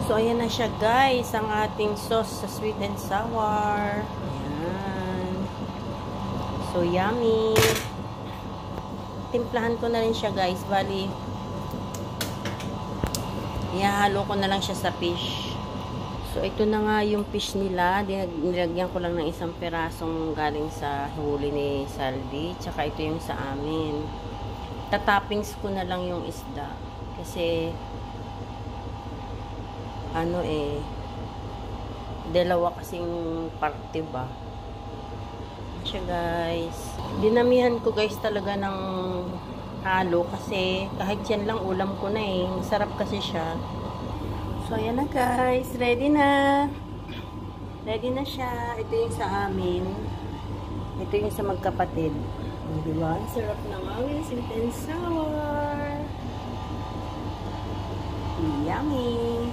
So, ayan na siya guys, ang ating sauce sa sweet and sour. Ayan. So, yummy. Timplahan ko na rin siya guys. Bali, ihahalo ko na lang siya sa fish. So, ito na nga yung fish nila. Nilagyan ko lang ng isang perasong galing sa huli ni Salvi. Tsaka ito yung sa amin. Tatoppings ko na lang yung isda. Kasi, dalawa kasing parte ba. Siya guys. Dinamihan ko guys talaga ng halo kasi kahit yan lang ulam ko na eh. Sarap kasi siya. So ayan na guys. Ready na. Ready na siya. Ito yung sa amin. Ito yung sa magkapatid. Diba? Sarap ng awil. Sweet and sour. Yummy.